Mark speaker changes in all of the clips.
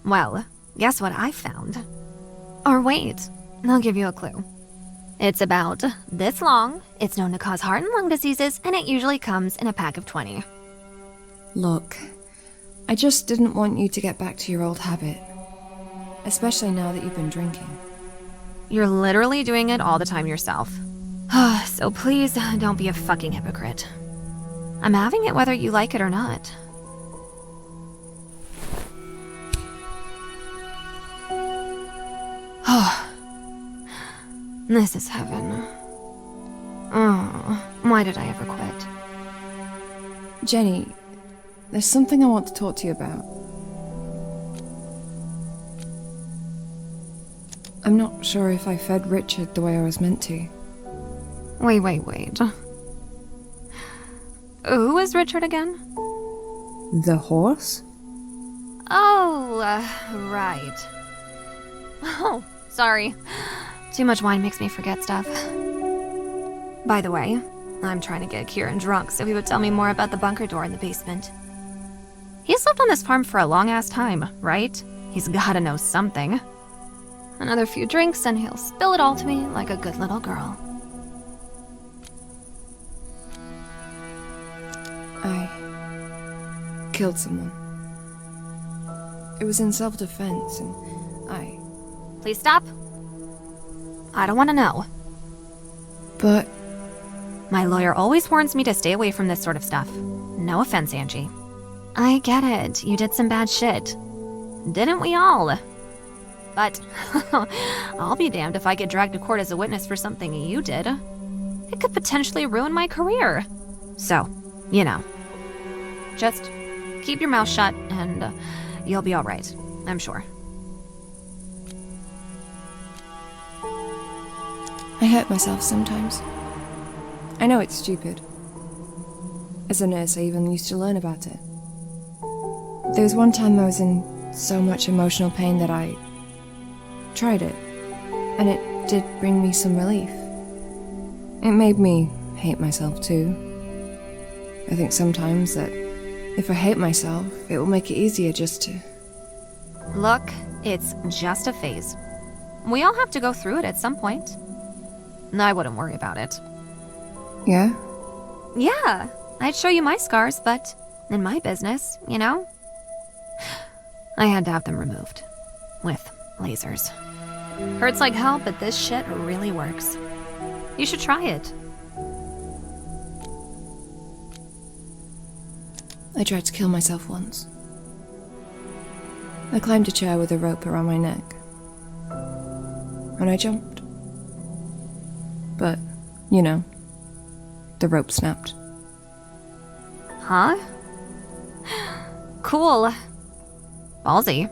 Speaker 1: Well, guess what I found? Or wait, I'll give you a clue. It's about this long, it's known to cause heart and lung diseases, and it usually comes in a pack of 20.
Speaker 2: Look, I just didn't want you to get back to your old habit. Especially now that you've been drinking.
Speaker 1: You're literally doing it all the time yourself. So please, don't be a fucking hypocrite. I'm having it whether you like it or not. This is heaven. Oh, why did I ever quit?
Speaker 2: Jenny, there's something I want to talk to you about. I'm not sure if I fed Richard the way I was meant to.
Speaker 1: Wait. Who is Richard again?
Speaker 2: The horse?
Speaker 1: Oh, right. Oh, sorry. Too much wine makes me forget stuff. By the way, I'm trying to get Kieran drunk so he would tell me more about the bunker door in the basement. He's lived on this farm for a long-ass time, right? He's gotta know something. Another few drinks and he'll spill it all to me like a good little girl.
Speaker 2: I killed someone. It was in self-defense, and I...
Speaker 1: Please stop. I don't want to know.
Speaker 2: But...
Speaker 1: My lawyer always warns me to stay away from this sort of stuff. No offense, Angie. I get it. You did some bad shit. Didn't we all? But I'll be damned if I get dragged to court as a witness for something you did. It could potentially ruin my career. So, you know. Just keep your mouth shut and you'll be all right, I'm sure.
Speaker 2: I hurt myself sometimes. I know it's stupid. As a nurse, I even used to learn about it. There was one time I was in so much emotional pain that I tried it, and it did bring me some relief. It made me hate myself too. I think sometimes that if I hate myself, it will make it easier just to...
Speaker 1: Look, it's just a phase. We all have to go through it at some point. I wouldn't worry about it.
Speaker 2: Yeah?
Speaker 1: Yeah, I'd show you my scars, but in my business, you know? I had to have them removed. With lasers. Hurts like hell, but this shit really works. You should try it.
Speaker 2: I tried to kill myself once. I climbed a chair with a rope around my neck. And I jumped. But, you know, the rope snapped.
Speaker 1: Huh? Cool. Ballsy.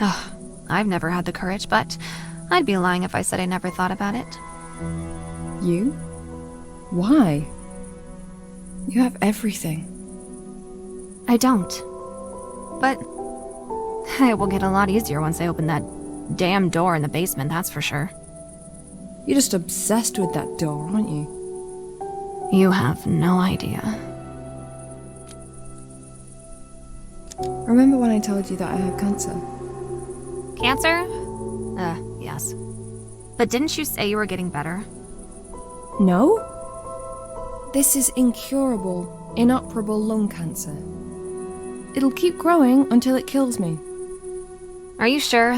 Speaker 1: Ugh, I've never had the courage, but I'd be lying if I said I never thought about it.
Speaker 2: You? Why? You have everything.
Speaker 1: I don't. But it will get a lot easier once I open that damn door in the basement, that's for sure.
Speaker 2: You're just obsessed with that door, aren't you?
Speaker 1: You have no idea.
Speaker 2: Remember when I told you that I have cancer?
Speaker 1: Cancer? Yes. But didn't you say you were getting better?
Speaker 2: No? This is incurable, inoperable lung cancer. It'll keep growing until it kills me.
Speaker 1: Are you sure?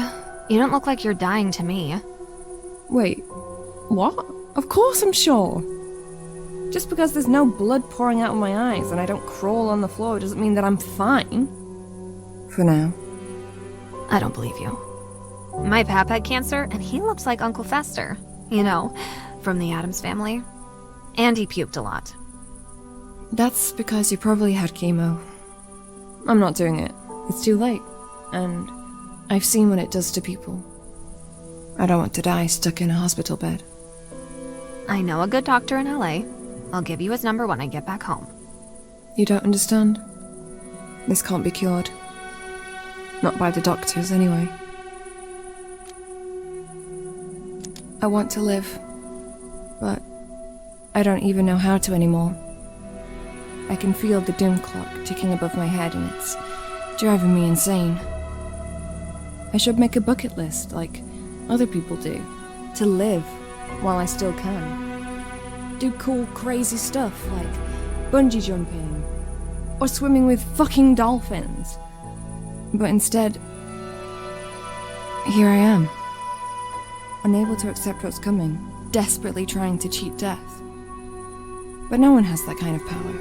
Speaker 1: You don't look like you're dying to me.
Speaker 2: Wait, what? Of course I'm sure. Just because there's no blood pouring out of my eyes and I don't crawl on the floor doesn't mean that I'm fine. For now.
Speaker 1: I don't believe you. My pap had cancer, and he looks like Uncle Fester. You know, from the Addams Family. And he puked a lot.
Speaker 2: That's because you probably had chemo. I'm not doing it. It's too late. And I've seen what it does to people. I don't want to die stuck in a hospital bed.
Speaker 1: I know a good doctor in LA. I'll give you his number when I get back home.
Speaker 2: You don't understand? This can't be cured. Not by the doctors, anyway. I want to live, but I don't even know how to anymore. I can feel the doom clock ticking above my head and it's driving me insane. I should make a bucket list like other people do, to live while I still can. Do cool, crazy stuff like bungee jumping or swimming with fucking dolphins. But instead, here I am, unable to accept what's coming, desperately trying to cheat death. But no one has that kind of power.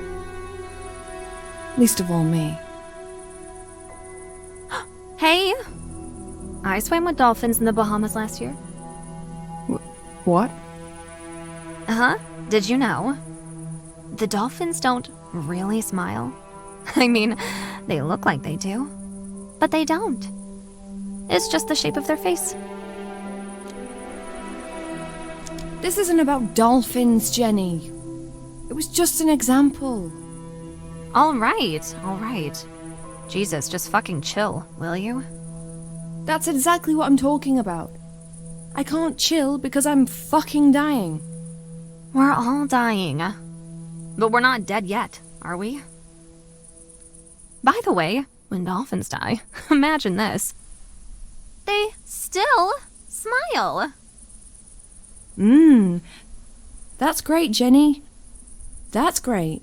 Speaker 2: Least of all me.
Speaker 1: Hey! I swam with dolphins in the Bahamas last year.
Speaker 2: What?
Speaker 1: Uh-huh. Did you know? The dolphins don't really smile. I mean, they look like they do. But they don't. It's just the shape of their face.
Speaker 2: This isn't about dolphins, Jenny. It was just an example.
Speaker 1: All right. Jesus, just fucking chill, will you?
Speaker 2: That's exactly what I'm talking about. I can't chill because I'm fucking dying.
Speaker 1: We're all dying. But we're not dead yet, are we? By the way, when dolphins die, imagine this. They still smile.
Speaker 2: That's great, Jenny. That's great.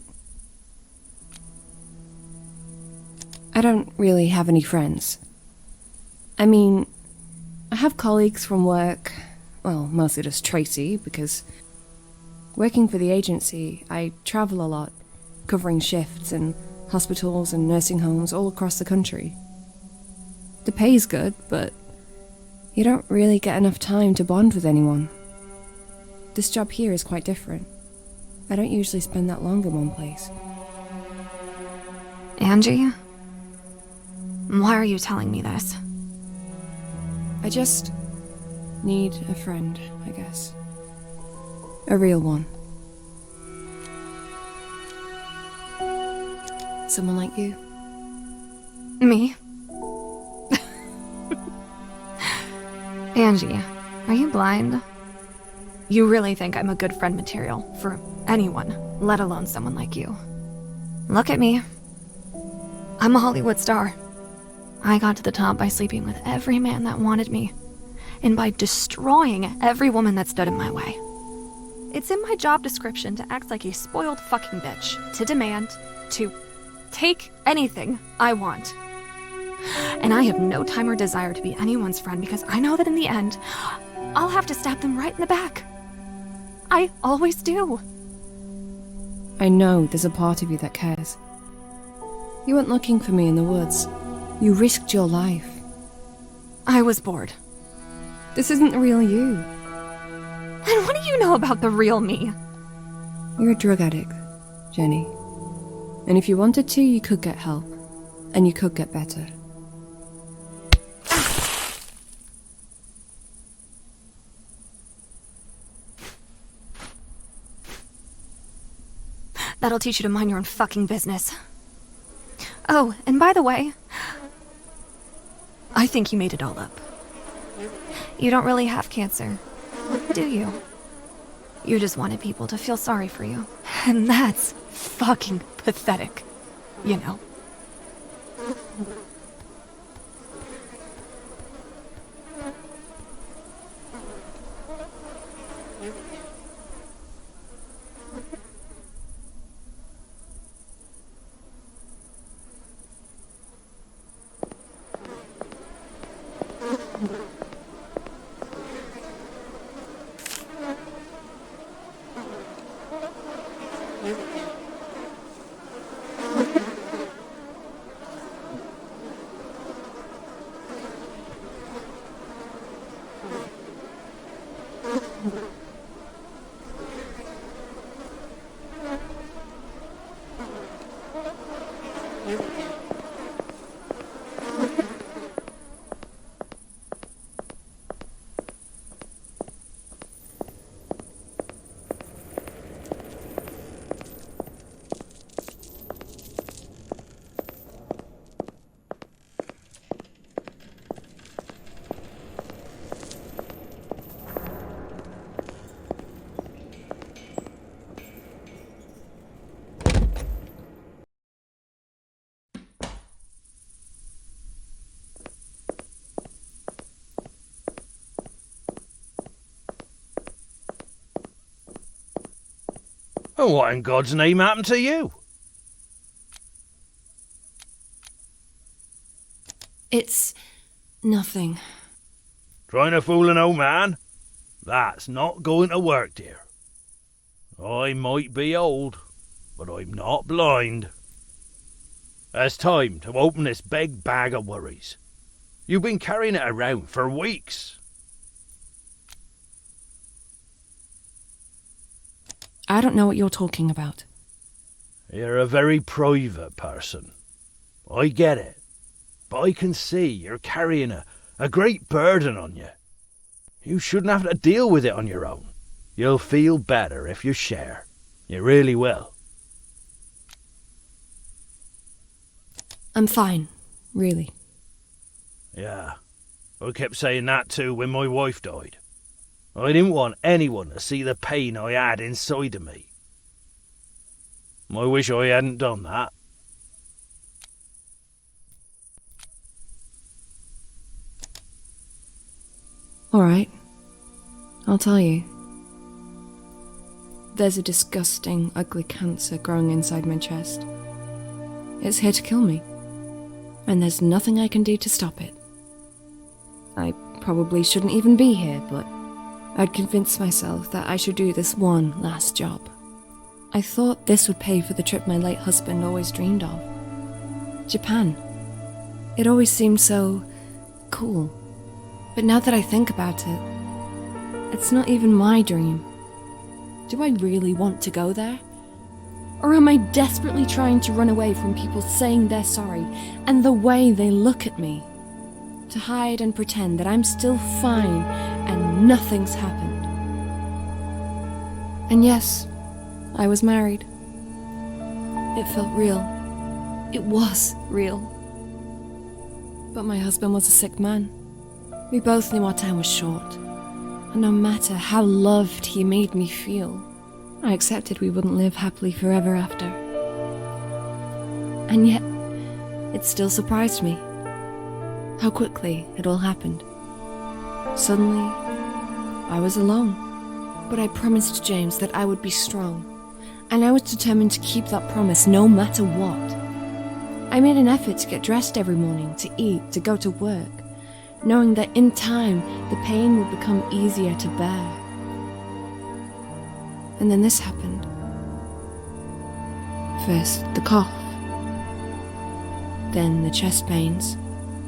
Speaker 2: I don't really have any friends. I mean, I have colleagues from work, well, mostly just Tracy, because working for the agency, I travel a lot, covering shifts in hospitals and nursing homes all across the country. The pay's good, but you don't really get enough time to bond with anyone. This job here is quite different. I don't usually spend that long in one place.
Speaker 1: Angie? Why are you telling me this?
Speaker 2: I just need a friend, I guess. A real one. Someone like you.
Speaker 1: Me? Angie, are you blind? You really think I'm a good friend material for anyone, let alone someone like you? Look at me. I'm a Hollywood star. I got to the top by sleeping with every man that wanted me, and by destroying every woman that stood in my way. It's in my job description to act like a spoiled fucking bitch, to demand, to take anything I want. And I have no time or desire to be anyone's friend because I know that in the end, I'll have to stab them right in the back. I always do.
Speaker 2: I know there's a part of you that cares. You weren't looking for me in the woods. You risked your life.
Speaker 1: I was bored.
Speaker 2: This isn't the real you.
Speaker 1: And what do you know about the real me?
Speaker 2: You're a drug addict, Jenny. And if you wanted to, you could get help. And you could get better.
Speaker 1: That'll teach you to mind your own fucking business. Oh, and by the way, I think you made it all up. You don't really have cancer, do you? You just wanted people to feel sorry for you. And that's fucking pathetic, you know.
Speaker 3: And what in God's name happened to you?
Speaker 2: It's nothing.
Speaker 3: Trying to fool an old man? That's not going to work, dear. I might be old, but I'm not blind. It's time to open this big bag of worries. You've been carrying it around for weeks.
Speaker 2: I don't know what you're talking about.
Speaker 3: You're a very private person. I get it. But I can see you're carrying a great burden on you. You shouldn't have to deal with it on your own. You'll feel better if you share. You really will.
Speaker 2: I'm fine, really.
Speaker 3: Yeah, I kept saying that too when my wife died. I didn't want anyone to see the pain I had inside of me. I wish I hadn't done that.
Speaker 2: Alright, I'll tell you. There's a disgusting, ugly cancer growing inside my chest. It's here to kill me, and there's nothing I can do to stop it. I probably shouldn't even be here, but I'd convinced myself that I should do this one last job. I thought this would pay for the trip my late husband always dreamed of. Japan. It always seemed so cool. But now that I think about it, it's not even my dream. Do I really want to go there? Or am I desperately trying to run away from people saying they're sorry and the way they look at me? To hide and pretend that I'm still fine and nothing's happened. And yes, I was married. It felt real. It was real. But my husband was a sick man. We both knew our time was short, and no matter how loved he made me feel, I accepted we wouldn't live happily forever after. And yet, it still surprised me how quickly it all happened. Suddenly, I was alone, but I promised James that I would be strong, and I was determined to keep that promise no matter what. I made an effort to get dressed every morning, to eat, to go to work, knowing that in time the pain would become easier to bear. And then this happened. First the cough, then the chest pains,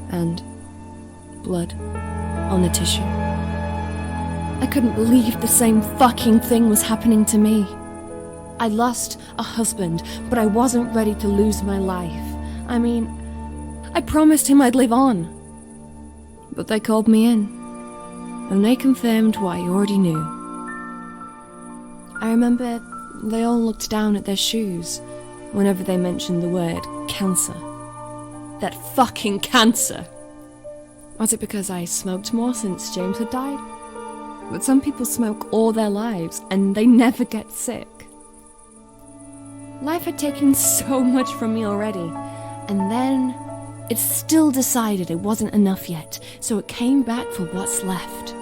Speaker 2: and blood on the tissue. I couldn't believe the same fucking thing was happening to me. I lost a husband, but I wasn't ready to lose my life. I mean, I promised him I'd live on. But they called me in, and they confirmed what I already knew. I remember they all looked down at their shoes whenever they mentioned the word cancer. That fucking cancer! Was it because I smoked more since James had died? But some people smoke all their lives, and they never get sick. Life had taken so much from me already, and then it still decided it wasn't enough yet, so it came back for what's left.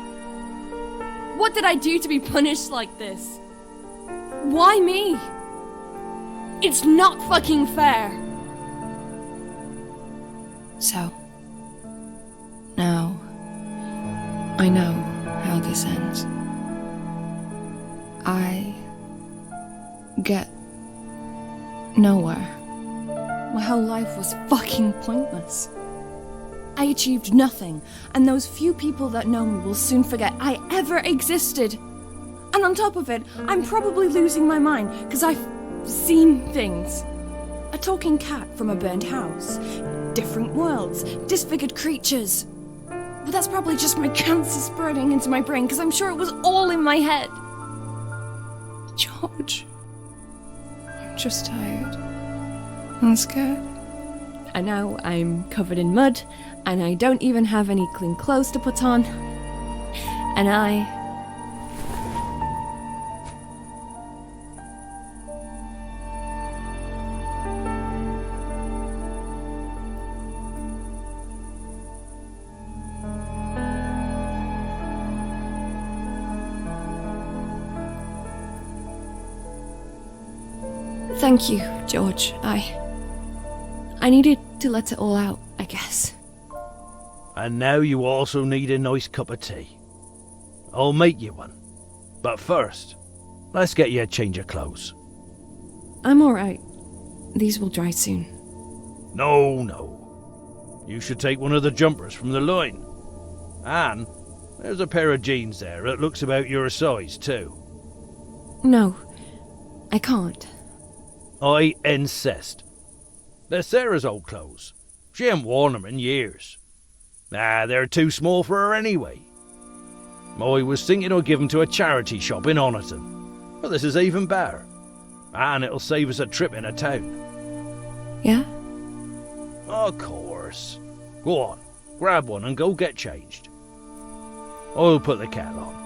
Speaker 2: What did I do to be punished like this? Why me? It's not fucking fair! So, now, I know how this ends. I get nowhere. My whole life was fucking pointless. I achieved nothing, and those few people that know me will soon forget I ever existed. And on top of it, I'm probably losing my mind because I've seen things. A talking cat from a burned house, different worlds, disfigured creatures. But that's probably just my cancer spreading into my brain because I'm sure it was all in my head. George, I'm just tired. I'm scared. And now I'm covered in mud, and I don't even have any clean clothes to put on. And I... Thank you, George. I needed to let it all out, I guess.
Speaker 3: And now you also need a nice cup of tea. I'll make you one. But first, let's get you a change of clothes.
Speaker 2: I'm alright. These will dry soon.
Speaker 3: No. You should take one of the jumpers from the line. And there's a pair of jeans there that looks about your size too.
Speaker 2: No, I can't.
Speaker 3: I insist. They're Sarah's old clothes. She ain't worn them in years. They're too small for her anyway. I was thinking I'd give them to a charity shop in Oniton. But this is even better. And it'll save us a trip in a town.
Speaker 2: Yeah?
Speaker 3: Of course. Go on, grab one and go get changed. I'll put the kettle on.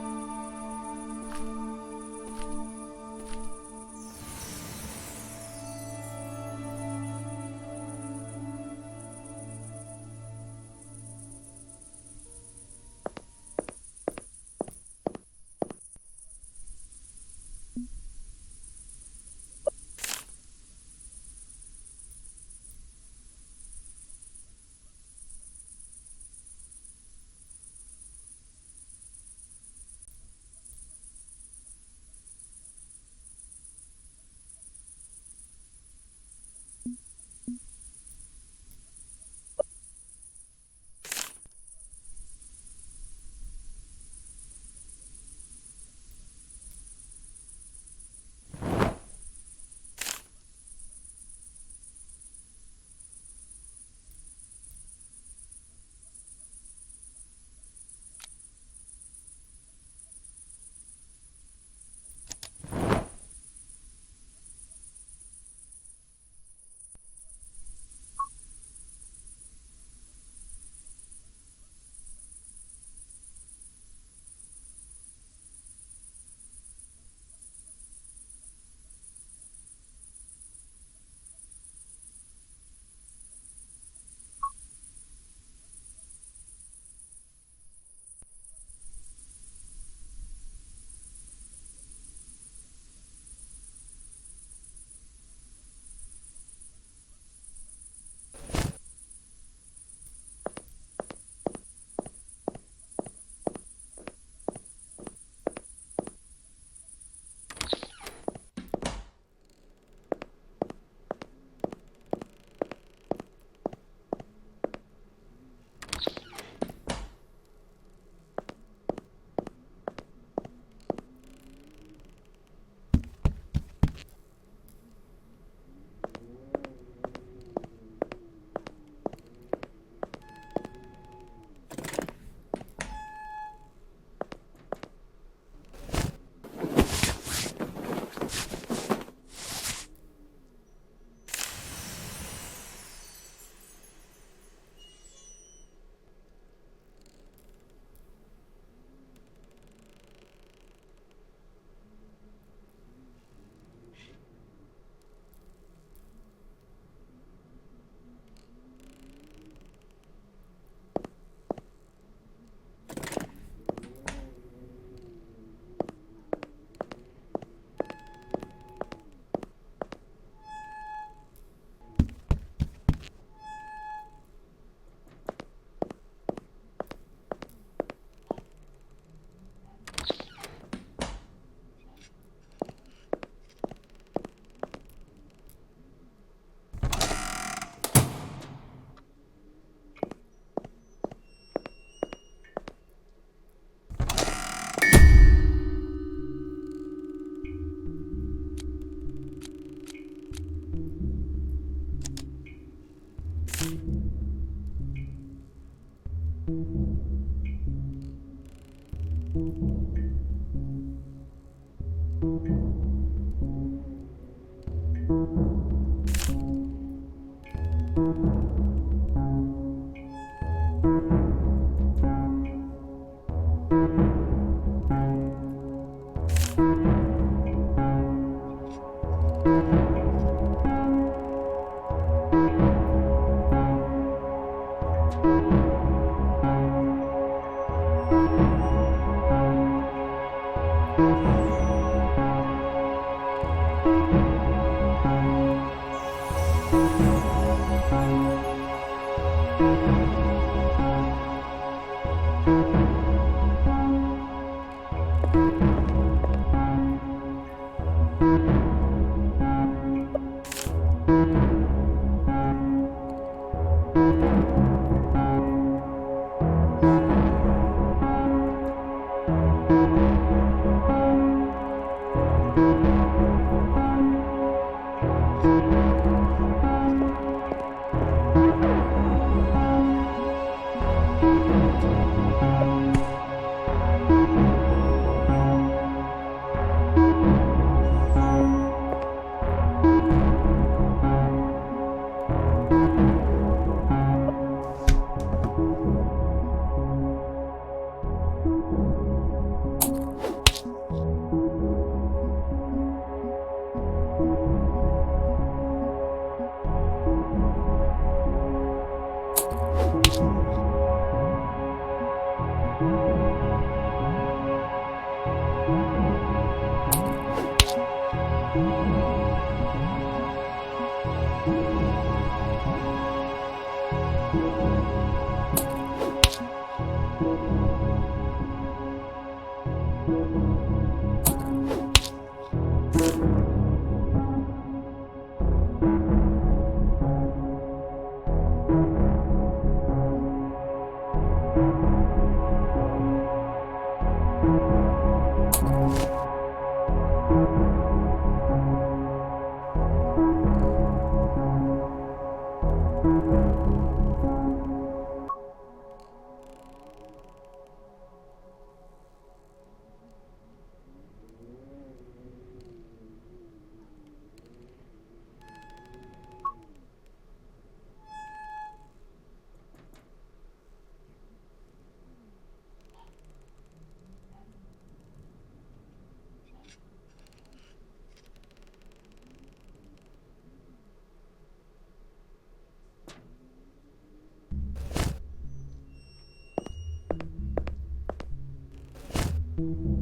Speaker 4: Thank you.